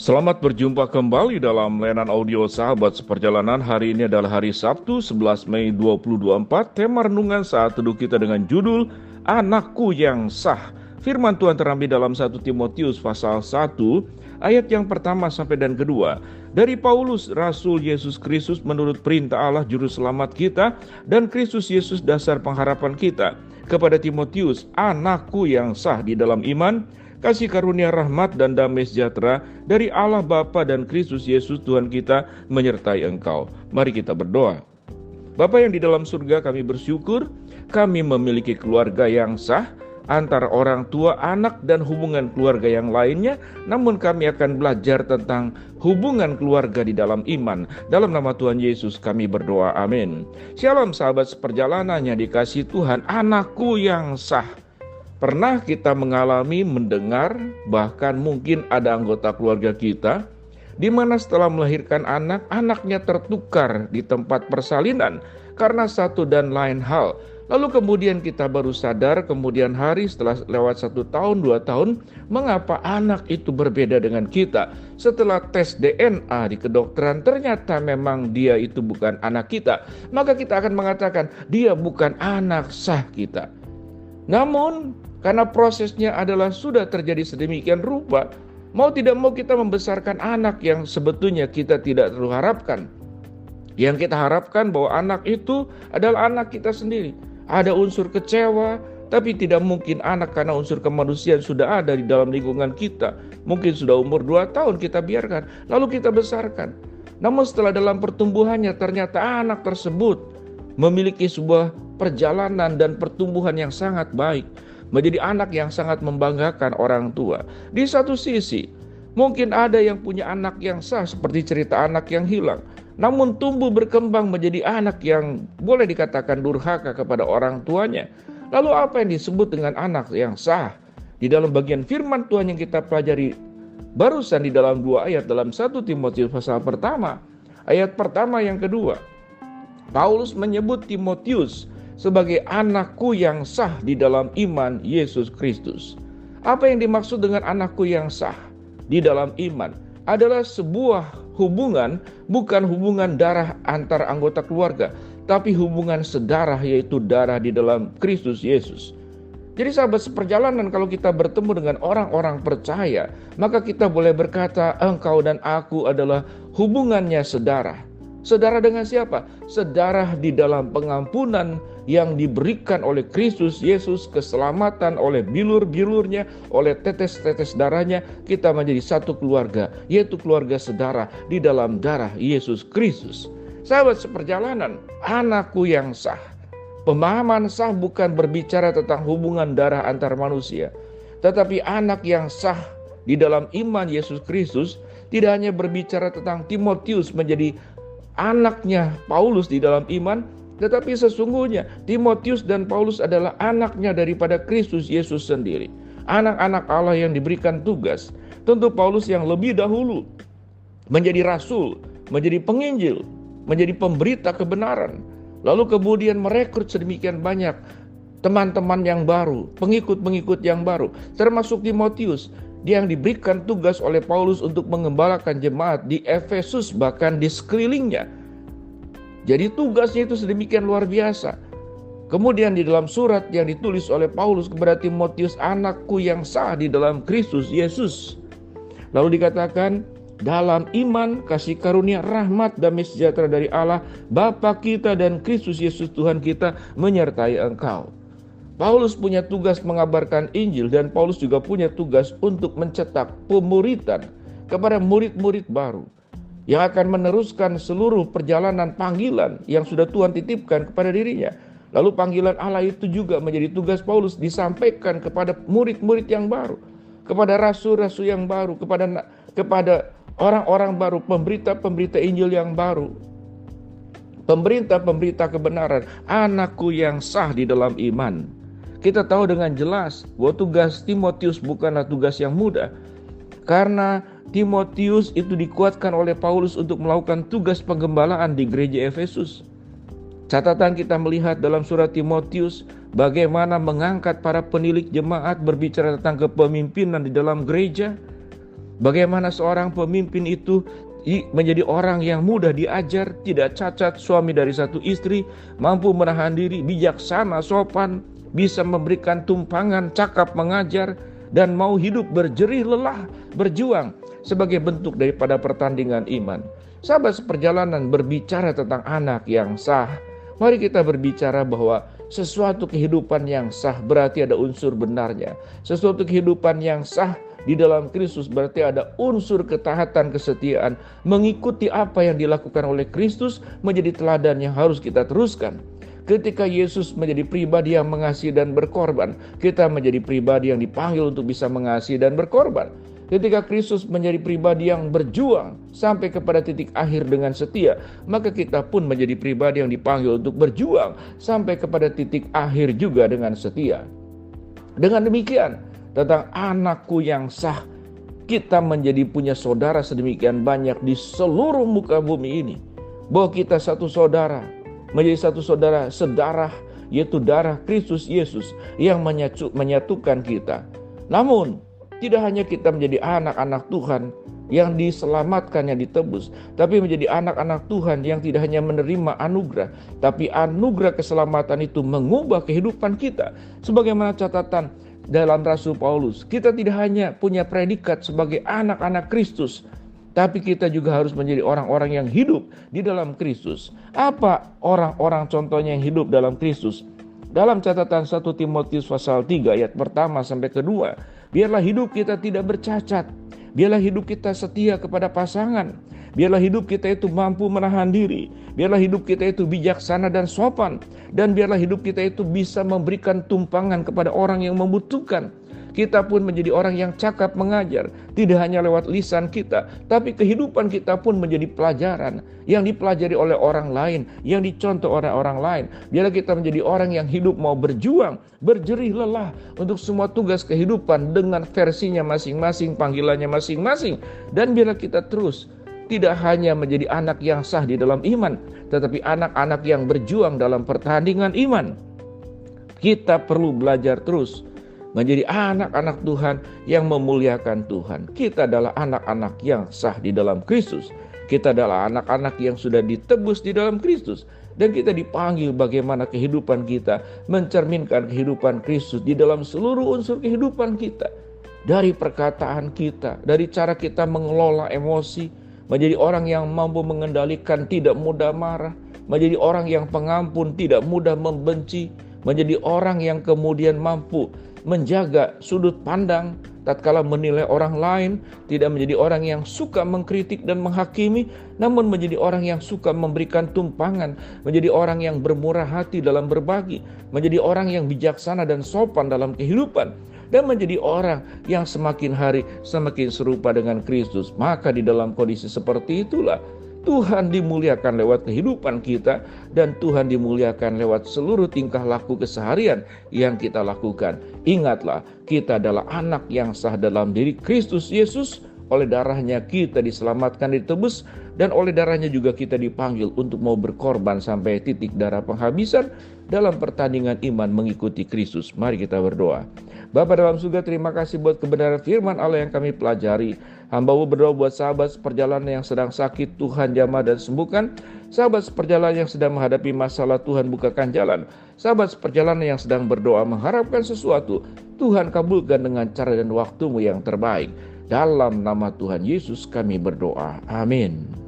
Selamat berjumpa kembali dalam layanan audio Sahabat Seperjalanan. Hari ini adalah hari Sabtu 11 Mei 2024. Tema renungan saat teduh kita dengan judul Anakku yang Sah. Firman Tuhan terambil dalam 1 Timotius pasal 1 ayat yang pertama sampai dan kedua. Dari Paulus, Rasul Yesus Kristus menurut perintah Allah Juru Selamat kita, dan Kristus Yesus dasar pengharapan kita. Kepada Timotius, anakku yang sah di dalam iman, kasih karunia rahmat dan damai sejahtera dari Allah Bapa dan Kristus Yesus Tuhan kita menyertai engkau. Mari kita berdoa. Bapa yang di dalam surga, kami bersyukur kami memiliki keluarga yang sah antara orang tua, anak, dan hubungan keluarga yang lainnya. Namun kami akan belajar tentang hubungan keluarga di dalam iman. Dalam nama Tuhan Yesus kami berdoa, amin. Shalom sahabat seperjalanannya dikasih Tuhan, anakku yang sah. Pernah kita mengalami, mendengar, bahkan mungkin ada anggota keluarga kita di mana setelah melahirkan anak, anaknya tertukar di tempat persalinan karena satu dan lain hal. Lalu kemudian kita baru sadar kemudian hari setelah lewat 1 tahun, 2 tahun, mengapa anak itu berbeda dengan kita. Setelah tes DNA di kedokteran, ternyata memang dia itu bukan anak kita. Maka kita akan mengatakan dia bukan anak sah kita. Namun karena prosesnya adalah sudah terjadi sedemikian rupa, mau tidak mau kita membesarkan anak yang sebetulnya kita tidak terlalu harapkan. Yang kita harapkan bahwa anak itu adalah anak kita sendiri. Ada unsur kecewa, tapi tidak mungkin anak karena unsur kemanusiaan sudah ada di dalam lingkungan kita. Mungkin sudah umur 2 tahun kita biarkan, lalu kita besarkan. Namun setelah dalam pertumbuhannya ternyata anak tersebut memiliki sebuah perjalanan dan pertumbuhan yang sangat baik. Menjadi anak yang sangat membanggakan orang tua. Di satu sisi, mungkin ada yang punya anak yang sah seperti cerita anak yang hilang. Namun tumbuh berkembang menjadi anak yang boleh dikatakan durhaka kepada orang tuanya. Lalu apa yang disebut dengan anak yang sah? Di dalam bagian firman Tuhan yang kita pelajari barusan di dalam 2 ayat dalam 1 Timotius pasal pertama. Ayat pertama yang kedua. Paulus menyebut Timotius sebagai anakku yang sah di dalam iman Yesus Kristus. Apa yang dimaksud dengan anakku yang sah di dalam iman? Adalah sebuah hubungan, bukan hubungan darah antar anggota keluarga, tapi hubungan sedarah, yaitu darah di dalam Kristus Yesus. Jadi sahabat seperjalanan, kalau kita bertemu dengan orang-orang percaya, maka kita boleh berkata engkau dan aku adalah hubungannya sedarah. Sedarah dengan siapa? Sedarah di dalam pengampunan yang diberikan oleh Kristus Yesus, keselamatan oleh bilur-bilurnya, oleh tetes-tetes darahnya, kita menjadi satu keluarga, yaitu keluarga sedarah di dalam darah Yesus Kristus. Sahabat seperjalanan, anakku yang sah. Pemahaman sah bukan berbicara tentang hubungan darah antar manusia, tetapi anak yang sah di dalam iman Yesus Kristus tidak hanya berbicara tentang Timotius menjadi anaknya Paulus di dalam iman, tetapi sesungguhnya Timotius dan Paulus adalah anaknya daripada Kristus Yesus sendiri. Anak-anak Allah yang diberikan tugas. Tentu Paulus yang lebih dahulu menjadi rasul, menjadi penginjil, menjadi pemberita kebenaran. Lalu kemudian merekrut sedemikian banyak teman-teman yang baru, pengikut-pengikut yang baru, termasuk Timotius. Dia yang diberikan tugas oleh Paulus untuk mengembalakan jemaat di Efesus, bahkan di sekelilingnya. Jadi tugasnya itu sedemikian luar biasa. Kemudian di dalam surat yang ditulis oleh Paulus kepada Timotius, anakku yang sah di dalam Kristus Yesus. Lalu dikatakan, dalam iman, kasih karunia, rahmat, damai sejahtera dari Allah, Bapa kita dan Kristus Yesus Tuhan kita menyertai engkau. Paulus punya tugas mengabarkan Injil, dan Paulus juga punya tugas untuk mencetak pemuritan kepada murid-murid baru yang akan meneruskan seluruh perjalanan panggilan yang sudah Tuhan titipkan kepada dirinya. Lalu panggilan Allah itu juga menjadi tugas Paulus disampaikan kepada murid-murid yang baru, kepada rasul-rasul yang baru, kepada orang-orang baru, pemberita-pemberita Injil yang baru, pemberita-pemberita kebenaran, anakku yang sah di dalam iman. Kita tahu dengan jelas bahwa tugas Timotius bukanlah tugas yang mudah. Karena Timotius itu dikuatkan oleh Paulus untuk melakukan tugas penggembalaan di gereja Efesus. Catatan kita melihat dalam surat Timotius bagaimana mengangkat para penilik jemaat berbicara tentang kepemimpinan di dalam gereja. Bagaimana seorang pemimpin itu menjadi orang yang mudah diajar, tidak cacat, suami dari satu istri, mampu menahan diri, bijaksana, sopan, bisa memberikan tumpangan, cakap mengajar, dan mau hidup berjerih lelah, berjuang sebagai bentuk daripada pertandingan iman. Sahabat seperjalanan, berbicara tentang anak yang sah, mari kita berbicara bahwa sesuatu kehidupan yang sah berarti ada unsur benarnya. Sesuatu kehidupan yang sah di dalam Kristus berarti ada unsur ketaatan, kesetiaan, mengikuti apa yang dilakukan oleh Kristus menjadi teladan yang harus kita teruskan. Ketika Yesus menjadi pribadi yang mengasihi dan berkorban, kita menjadi pribadi yang dipanggil untuk bisa mengasihi dan berkorban. Ketika Kristus menjadi pribadi yang berjuang sampai kepada titik akhir dengan setia, maka kita pun menjadi pribadi yang dipanggil untuk berjuang sampai kepada titik akhir juga dengan setia. Dengan demikian, tentang anakku yang sah, kita menjadi punya saudara sedemikian banyak di seluruh muka bumi ini, bahwa kita satu saudara, menjadi satu saudara sedarah, yaitu darah Kristus Yesus yang menyatukan kita. Namun tidak hanya kita menjadi anak-anak Tuhan yang diselamatkan, yang ditebus, tapi menjadi anak-anak Tuhan yang tidak hanya menerima anugerah, tapi anugerah keselamatan itu mengubah kehidupan kita. Sebagaimana catatan dalam Rasul Paulus, kita tidak hanya punya predikat sebagai anak-anak Kristus, tapi kita juga harus menjadi orang-orang yang hidup di dalam Kristus. Apa orang-orang contohnya yang hidup dalam Kristus? Dalam catatan 1 Timotius pasal 3 ayat pertama sampai kedua, biarlah hidup kita tidak bercacat, biarlah hidup kita setia kepada pasangan, biarlah hidup kita itu mampu menahan diri, biarlah hidup kita itu bijaksana dan sopan, dan biarlah hidup kita itu bisa memberikan tumpangan kepada orang yang membutuhkan. Kita pun menjadi orang yang cakap mengajar, tidak hanya lewat lisan kita, tapi kehidupan kita pun menjadi pelajaran yang dipelajari oleh orang lain, yang dicontoh oleh orang lain. Biarlah kita menjadi orang yang hidup mau berjuang, berjerih lelah untuk semua tugas kehidupan dengan versinya masing-masing, panggilannya masing-masing. Dan biarlah kita terus tidak hanya menjadi anak yang sah di dalam iman, tetapi anak-anak yang berjuang dalam pertandingan iman. Kita perlu belajar terus menjadi anak-anak Tuhan yang memuliakan Tuhan. Kita adalah anak-anak yang sah di dalam Kristus. Kita adalah anak-anak yang sudah ditebus di dalam Kristus. Dan kita dipanggil bagaimana kehidupan kita mencerminkan kehidupan Kristus di dalam seluruh unsur kehidupan kita. Dari perkataan kita, dari cara kita mengelola emosi, menjadi orang yang mampu mengendalikan, tidak mudah marah, menjadi orang yang pengampun, tidak mudah membenci, menjadi orang yang kemudian mampu menjaga sudut pandang tatkala menilai orang lain, tidak menjadi orang yang suka mengkritik dan menghakimi, namun menjadi orang yang suka memberikan tumpangan, menjadi orang yang bermurah hati dalam berbagi, menjadi orang yang bijaksana dan sopan dalam kehidupan, dan menjadi orang yang semakin hari semakin serupa dengan Kristus. Maka di dalam kondisi seperti itulah Tuhan dimuliakan lewat kehidupan kita, dan Tuhan dimuliakan lewat seluruh tingkah laku keseharian yang kita lakukan. Ingatlah, kita adalah anak yang sah dalam diri Kristus Yesus. Oleh darahnya kita diselamatkan, ditebus, dan oleh darahnya juga kita dipanggil untuk mau berkorban sampai titik darah penghabisan dalam pertandingan iman mengikuti Kristus. Mari kita berdoa. Bapa dalam surga, terima kasih buat kebenaran firman Allah yang kami pelajari. Hamba-Mu berdoa buat sahabat seperjalanan yang sedang sakit, Tuhan jamah dan sembuhkan. Sahabat seperjalanan yang sedang menghadapi masalah, Tuhan bukakan jalan. Sahabat seperjalanan yang sedang berdoa mengharapkan sesuatu, Tuhan kabulkan dengan cara dan waktu-Mu yang terbaik. Dalam nama Tuhan Yesus kami berdoa. Amin.